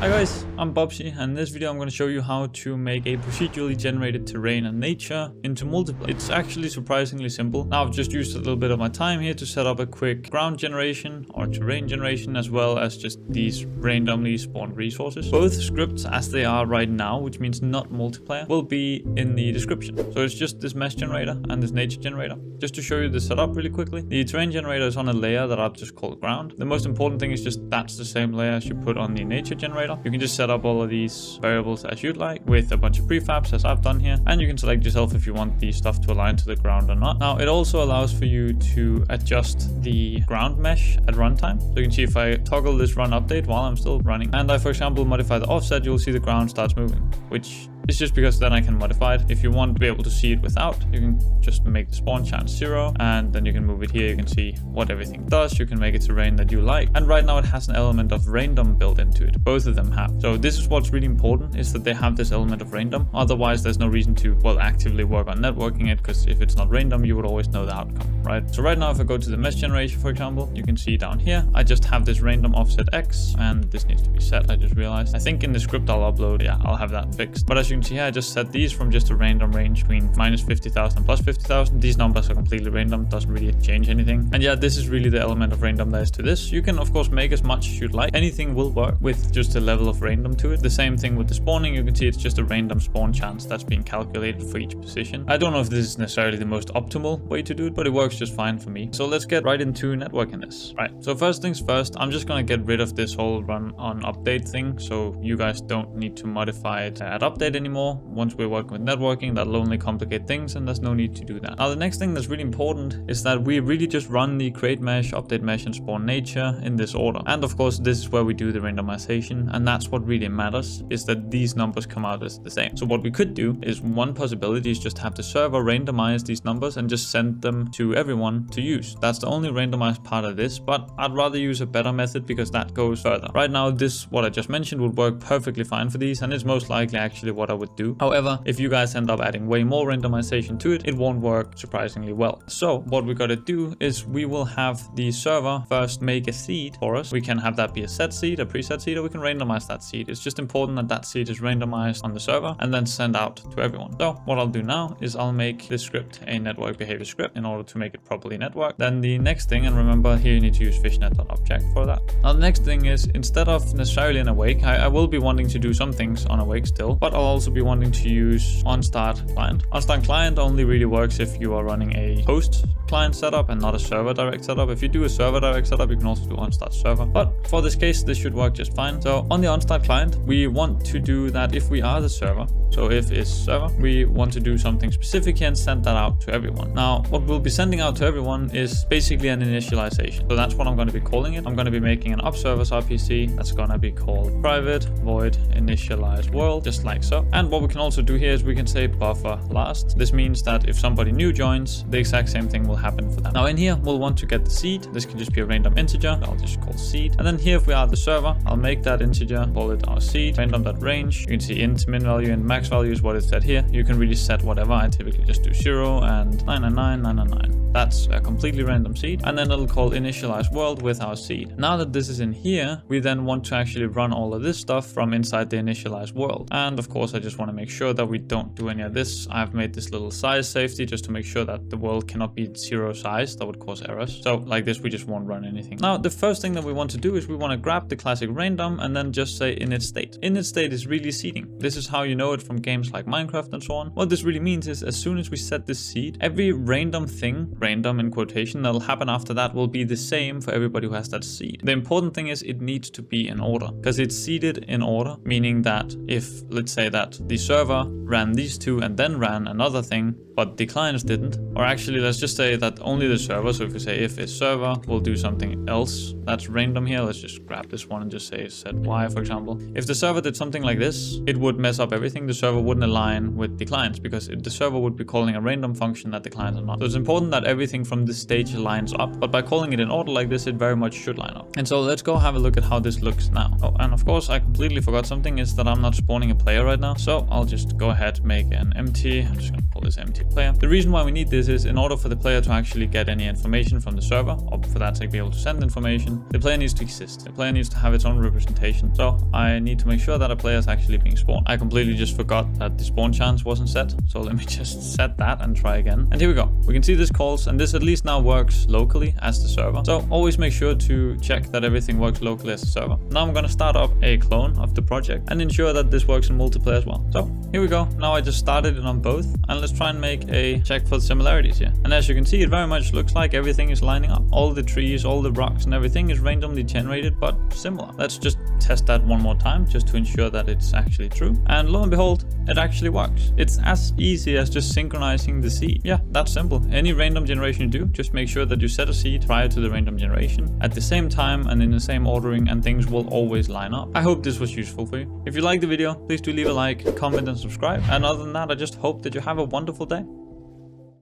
Hi guys, I'm Bobsy, and in this video I'm going to show you how to make a procedurally generated terrain and nature into multiplayer. It's actually surprisingly simple. Now I've just used a little bit of my time here to set up a quick ground generation or terrain generation, as well as just these randomly spawned resources. Both scripts as they are right now, which means not multiplayer, will be in the description. So it's just this mesh generator and this nature generator. Just to show you the setup really quickly, the terrain generator is on a layer that I've just called ground. The most important thing is just that's the same layer as you put on the nature generator. You can just set up all of these variables as you'd like with a bunch of prefabs as I've done here, and you can select yourself if you want the stuff to align to the ground or not. Now it also allows for you to adjust the ground mesh at runtime. So you can see if I toggle this run update while I'm still running, and I for example modify the offset, you'll see the ground starts moving, which it's just because then I can modify it. If you want to be able to see it without, you can just make the spawn chance 0, and then you can move it here. You can see what everything does. You can make it terrain that you like. And right now it has an element of random built into it. Both of them have. So this is what's really important, is that they have this element of random. Otherwise, there's no reason to, well, actively work on networking it, because if it's not random, you would always know the outcome, right? So right now, if I go to the mesh generation, for example, you can see down here, I just have this random offset X, and this needs to be set. I just realized. I think in the script I'll upload, I'll have that fixed. But as you can see here, I just set these from just a random range between minus 50,000 and plus 50,000. These numbers are completely random, doesn't really change anything. And yeah, this is really the element of random there is to this. You can of course make as much as you'd like. Anything will work with just a level of random to it. The same thing with the spawning. You can see it's just a random spawn chance that's being calculated for each position. I don't know if this is necessarily the most optimal way to do it, but it works just fine for me. So let's get right into networking this. Right, so first things first, I'm just gonna get rid of this whole run on update thing, so you guys don't need to modify it at update anymore. Once we're working with networking, that'll only complicate things, and there's no need to do that. Now the next thing that's really important is that we really just run the create mesh, update mesh, and spawn nature in this order. And of course this is where we do the randomization, and that's what really matters, is that these numbers come out as the same. So what we could do is, one possibility is just have the server randomize these numbers and just send them to everyone to use. That's the only randomized part of this, but I'd rather use a better method because that goes further. Right now this, what I just mentioned, would work perfectly fine for these, and it's most likely actually what I would do. However, if you guys end up adding way more randomization to it, it won't work surprisingly well. So what we gotta do is we will have the server first make a seed for us. We can have that be a set seed, a preset seed, or we can randomize that seed. It's just important that that seed is randomized on the server and then send out to everyone. So what I'll do now is I'll make this script a network behavior script in order to make it properly networked. Then the next thing, and remember here you need to use fishnet.object for that. Now the next thing is, instead of necessarily an awake, I will be wanting to do some things on awake still, but I'll also be wanting to use onStart client. onStart client only really works if you are running a host client setup and not a server direct setup. If you do a server direct setup, you can also do onStart server, but for this case this should work just fine. So on the onStart client, we want to do that if we are the server. So if is server, we want to do something specific here and send that out to everyone. Now what we'll be sending out to everyone is basically an initialization. So that's what I'm going to be calling it. I'm going to be making an observers RPC that's going to be called private void initialize world, just like so. And what we can also do here is we can say buffer last. This means that if somebody new joins, the exact same thing will happen for them. Now in here we'll want to get the seed. This can just be a random integer. I'll just call seed. And then here, if we are the server, I'll make that integer, call it our seed, random.range. You can see int min value and max value is what is set here. You can really set whatever. I typically just do 0 and 999 999. That's a completely random seed. And then it'll call initialize world with our seed. Now that this is in here, we then want to actually run all of this stuff from inside the initialize world. And of course I just want to make sure that we don't do any of this. I've made this little size safety just to make sure that the world cannot be 0 size. That would cause errors. So like this, we just won't run anything. Now the first thing that we want to do is we want to grab the classic random and then just say init state. Init state is really seeding. This is how you know it from games like Minecraft and so on. What this really means is, as soon as we set this seed, every random thing, random in quotation, that'll happen after that will be the same for everybody who has that seed. The important thing is it needs to be in order, because it's seeded in order, meaning that if, let's say that the server ran these two and then ran another thing, but the clients didn't, or actually let's just say that only the server, so if we say if is server, we'll do something else that's random here. Let's just grab this one and just say set y, for example. If the server did something like this, it would mess up everything. The server wouldn't align with the clients because the server would be calling a random function that the clients are not. So it's important that everything from this stage lines up, but by calling it in order like this, it very much should line up. And so let's go have a look at how this looks now. Oh, and of course I completely forgot something, is that I'm not spawning a player right now. So I'll just go ahead, make an empty, I'm just gonna call this empty basic player. The reason why we need this is in order for the player to actually get any information from the server, or for that to be able to send information, the player needs to exist. The player needs to have its own representation. So I need to make sure that a player is actually being spawned. I completely just forgot that the spawn chance wasn't set. So let me just set that and try again. And here we go. We can see this calls, and this at least now works locally as the server. So always make sure to check that everything works locally as the server. Now I'm going to start up a clone of the project and ensure that this works in multiplayer as well. So here we go. Now I just started it on both, and let's try and make a check for the similarities here. And as you can see, it very much looks like everything is lining up. All the trees, all the rocks and everything is randomly generated but similar. Let's just test that one more time just to ensure that it's actually true. And lo and behold, it actually works. It's as easy as just synchronizing the seed. Yeah, that's simple. Any random generation you do, just make sure that you set a seed prior to the random generation at the same time and in the same ordering, and things will always line up. I hope this was useful for you. If you liked the video, please do leave a like, comment and subscribe. And other than that, I just hope that you have a wonderful day.